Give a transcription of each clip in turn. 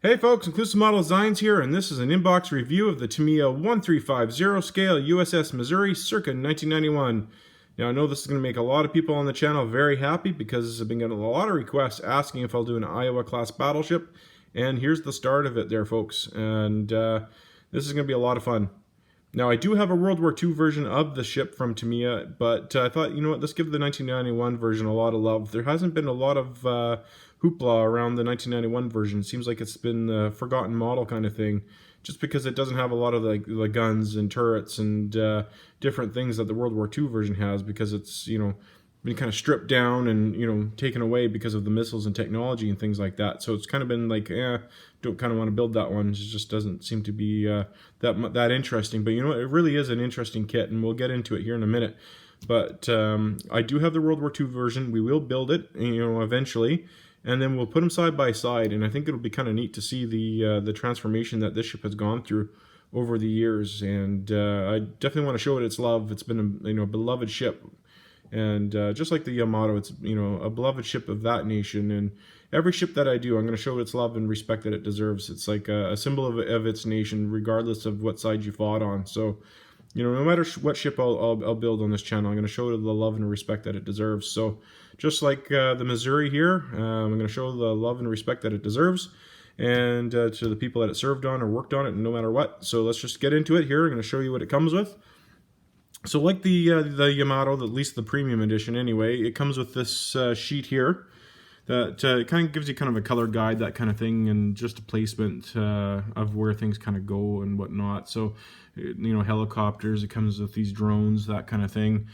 Hey folks, Inclusive Model Designs here, and this is an inbox review of the Tamiya 1350 scale USS Missouri circa 1991. Now I know this is going to make a lot of people on the channel very happy because I've been getting a lot of requests asking if I'll do an Iowa class battleship, and here's the start of it there folks, and this is going to be a lot of fun. Now I do have a World War II version of the ship from Tamiya, but I thought, you know what, let's give the 1991 version a lot of love. There hasn't been a lot of hoopla around the 1991 version. It seems like it's been a forgotten model kind of thing, just because it doesn't have a lot of the guns and turrets and different things that the World War II version has, because it's, you know, been kind of stripped down and, you know, taken away because of the missiles and technology and things like that. So it's kind of been like, don't kind of want to build that one. It just doesn't seem to be that interesting. But you know what? It really is an interesting kit, and we'll get into it here in a minute. But I do have the World War II version. We will build it, you know, eventually, and then we'll put them side by side. And I think it'll be kind of neat to see the transformation that this ship has gone through over the years. And I definitely want to show it its love. It's been a beloved ship. And just like the Yamato, it's, you know, a beloved ship of that nation. And every ship that I do, I'm going to show its love and respect that it deserves. It's like a symbol of its nation, regardless of what side you fought on. So, you know, no matter what ship I'll build on this channel, I'm going to show it the love and respect that it deserves. So, just like the Missouri here, I'm going to show the love and respect that it deserves, and to the people that it served on or worked on it, no matter what. So let's just get into it here. I'm going to show you what it comes with. So like the Yamato, at least the premium edition anyway, it comes with this sheet here that kind of gives you kind of a color guide, that kind of thing, and just a placement of where things kind of go and whatnot. So, you know, helicopters, it comes with these drones, that kind of thing,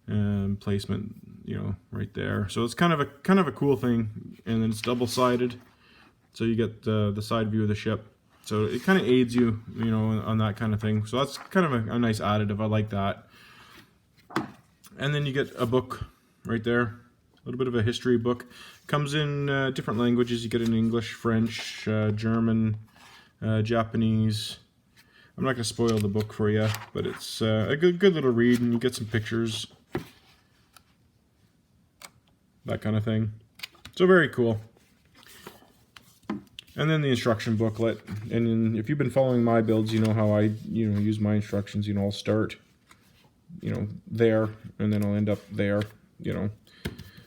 and placement, you know, right there. So it's kind of a cool thing, and then it's double-sided, so you get the side view of the ship. So it kind of aids you, you know, on that kind of thing. So that's kind of a nice additive. I like that. And then you get a book right there, a little bit of a history book. Comes in different languages. You get in English, French, German, Japanese. I'm not going to spoil the book for you, but it's a good little read, and you get some pictures, that kind of thing. So very cool. And then the instruction booklet. And then if you've been following my builds, you know how I, you know, use my instructions. You know, I'll start, you know, there, and then I'll end up there, you know.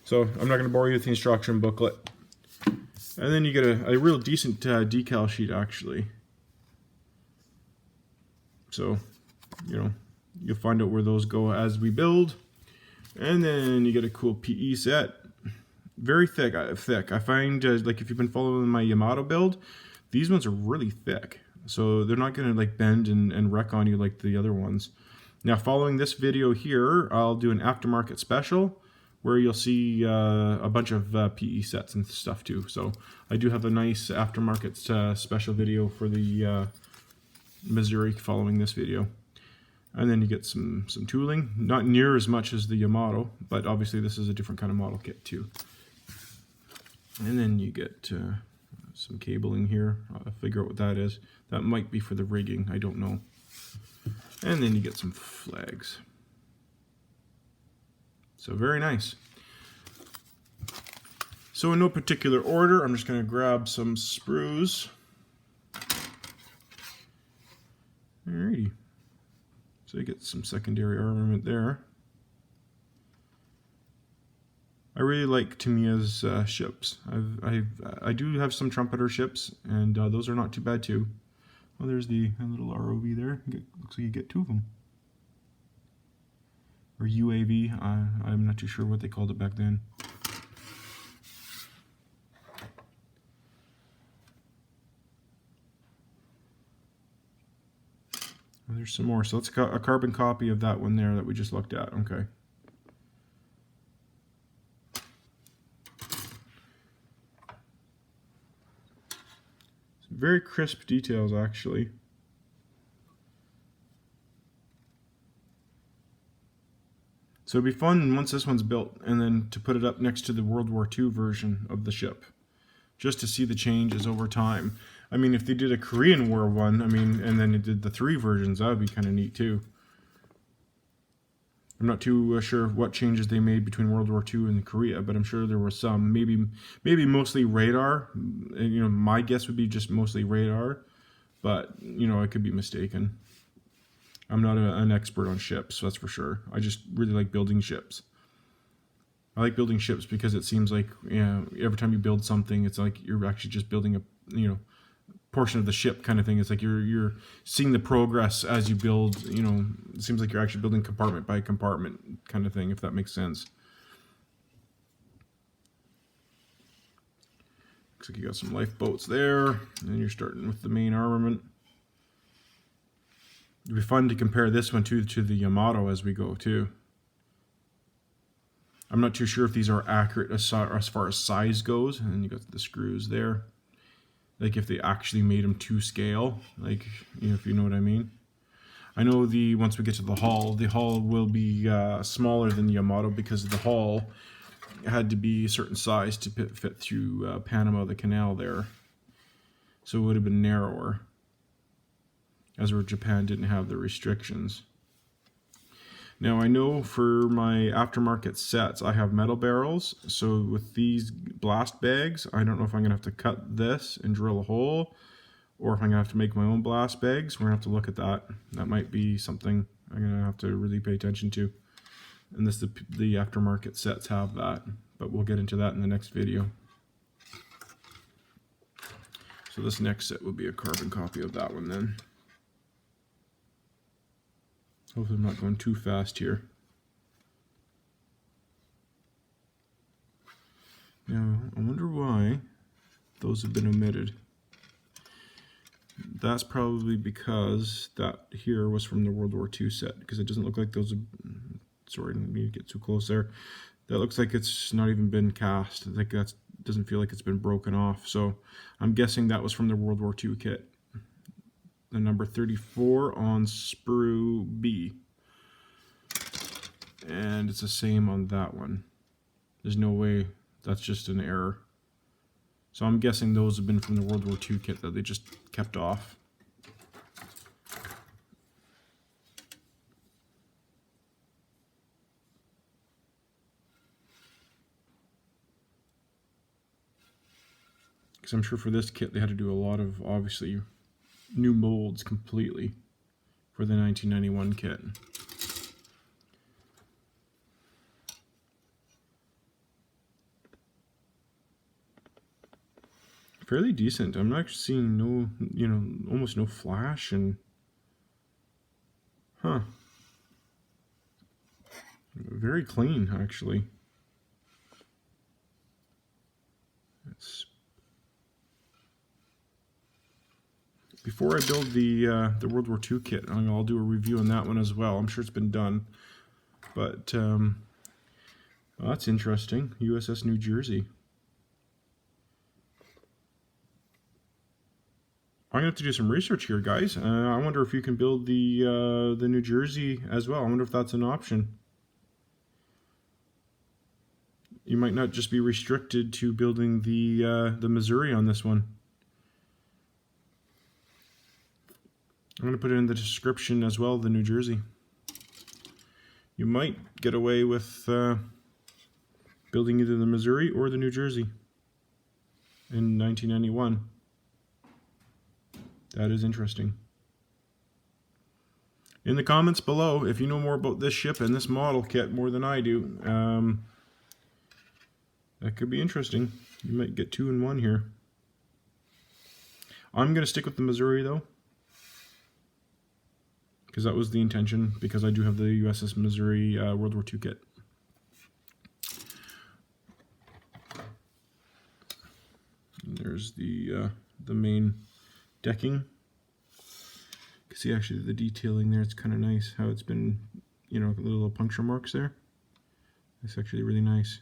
So I'm not going to bore you with the instruction booklet. And then you get a real decent decal sheet, actually. So, you know, you'll find out where those go as we build. And then you get a cool PE set. Very thick. I find, like, if you've been following my Yamato build, these ones are really thick. So they're not going to, like, bend and wreck on you like the other ones. Now, following this video here, I'll do an aftermarket special where you'll see a bunch of PE sets and stuff too. So I do have a nice aftermarket special video for the Missouri following this video. And then you get some tooling, not near as much as the Yamato, but obviously this is a different kind of model kit too. And then you get some cabling here. I'll figure out what that is. That might be for the rigging, I don't know. And then you get some flags. So very nice. So in no particular order, I'm just going to grab some sprues. Alrighty. So you get some secondary armament there. I really like Tamiya's ships. I do have some trumpeter ships, and those are not too bad too. Oh, there's the little ROV there. Looks like you get two of them. Or UAV. I'm not too sure what they called it back then. Oh, there's some more. So let's got a carbon copy of that one there that we just looked at. Okay. Very crisp details, actually. So it'd be fun once this one's built, and then to put it up next to the World War II version of the ship, just to see the changes over time. I mean, if they did a Korean War one, I mean, and then it did the 3 versions, that would be kind of neat too. I'm not too sure what changes they made between World War II and Korea, but I'm sure there were some. Maybe mostly radar. You know, my guess would be just mostly radar, but you know, I could be mistaken. I'm not an expert on ships, that's for sure. I just really like building ships. I like building ships because it seems like, you know, every time you build something, it's like you're actually just building a, you know, portion of the ship kind of thing. It's like you're seeing the progress as you build. You know, it seems like you're actually building compartment by compartment kind of thing, if that makes sense. Looks like you got some lifeboats there, and you're starting with the main armament. It'd be fun to compare this one to the Yamato as we go too. I'm not too sure if these are accurate as far as size goes, and you got the screws there. Like if they actually made them to scale, like, you know, if you know what I mean. I know once we get to the hull will be smaller than the Yamato because the hull had to be a certain size to fit through Panama, the canal there. So it would have been narrower, as where Japan didn't have the restrictions. Now I know for my aftermarket sets I have metal barrels, so with these blast bags I don't know if I'm going to have to cut this and drill a hole, or if I'm going to have to make my own blast bags. We're going to have to look at that. That might be something I'm going to have to really pay attention to. And the aftermarket sets have that, but we'll get into that in the next video. So this next set will be a carbon copy of that one then. Hopefully I'm not going too fast here. Now, I wonder why those have been omitted. That's probably because that here was from the World War II set, because it doesn't look like those are, sorry, I didn't mean to get too close there. That looks like it's not even been cast. Like that doesn't feel like it's been broken off. So I'm guessing that was from the World War II kit. The number 34 on sprue B. And it's the same on that one. There's no way that's just an error. So I'm guessing those have been from the World War II kit that they just kept off. Because I'm sure for this kit they had to do a lot of, obviously, new molds completely for the 1991 kit. Fairly decent. I'm not seeing no, you know, almost no flash and, huh. Very clean, actually. Before I build the World War II kit, I'll do a review on that one as well. I'm sure it's been done, but well, that's interesting. USS New Jersey. I'm gonna have to do some research here, guys. I wonder if you can build the New Jersey as well. I wonder if that's an option. You might not just be restricted to building the Missouri on this one. I'm going to put it in the description as well, the New Jersey. You might get away with building either the Missouri or the New Jersey in 1991. That is interesting. In the comments below, if you know more about this ship and this model kit more than I do, that could be interesting. You might get 2 in 1 here. I'm going to stick with the Missouri though, because that was the intention, because I do have the USS Missouri World War II kit. And there's the main decking. You can see actually the detailing there. It's kind of nice how it's been, you know, little puncture marks there. It's actually really nice.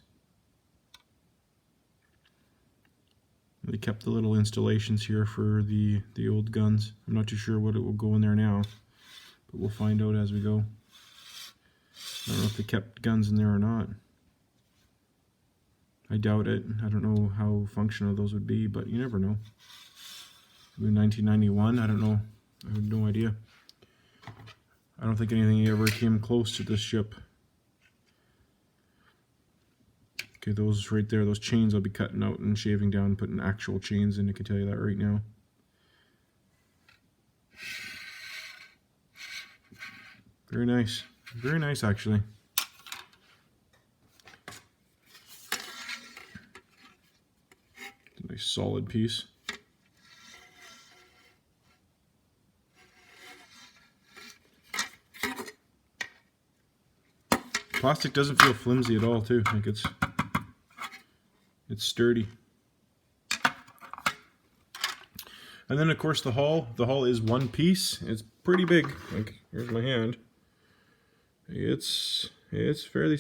They kept the little installations here for the old guns. I'm not too sure what it will go in there now, but we'll find out as we go. I don't know if they kept guns in there or not. I doubt it. I don't know how functional those would be, but you never know. In 1991, I don't know. I have no idea. I don't think anything ever came close to this ship Okay, those right there, those chains I'll be cutting out and shaving down and putting actual chains in. I can tell you that right now. Very nice. Very nice, actually. Nice solid piece. Plastic doesn't feel flimsy at all, too. Like it's sturdy. And then of course the hull. The hull is one piece. It's pretty big. Like, here's my hand. It's fairly,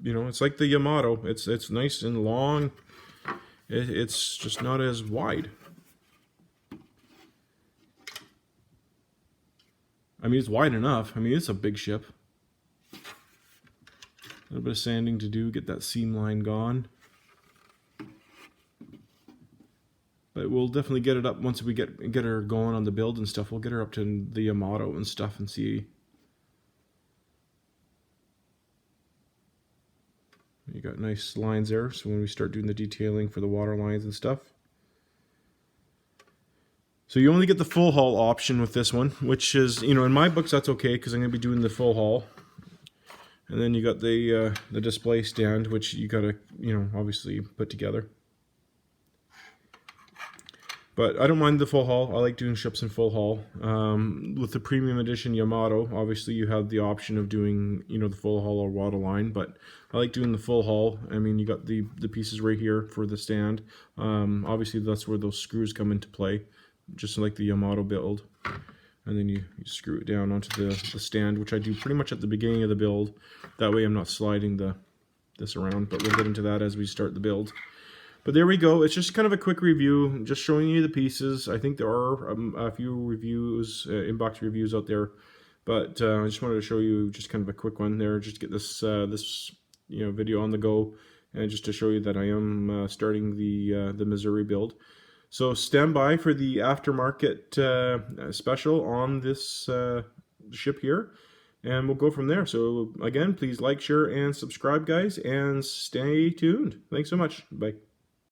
you know, it's like the Yamato. It's nice and long. It's just not as wide. I mean, it's wide enough. I mean, it's a big ship. A little bit of sanding to do, get that seam line gone. But we'll definitely get it up once we get her going on the build and stuff. We'll get her up to the Yamato and stuff and see. You got nice lines there, so when we start doing the detailing for the water lines and stuff. So you only get the full hull option with this one, which is, you know, in my books that's okay because I'm going to be doing the full hull. And then you got the display stand, which you got to, you know, obviously put together. But I don't mind the full hull. I like doing ships in full hull. With the premium edition Yamato, obviously you have the option of doing, you know, the full hull or waterline, but I like doing the full hull. I mean, you got the pieces right here for the stand. Obviously that's where those screws come into play, just like the Yamato build. And then you screw it down onto the stand, which I do pretty much at the beginning of the build. That way I'm not sliding this around, but we'll get into that as we start the build. But there we go. It's just kind of a quick review, just showing you the pieces. I think there are a few reviews, inbox reviews out there, but I just wanted to show you just kind of a quick one there, just to get this you know, video on the go, and just to show you that I am starting the Missouri build. So stand by for the aftermarket special on this ship here, and we'll go from there. So again, please like, share, and subscribe, guys, and stay tuned. Thanks so much. Bye.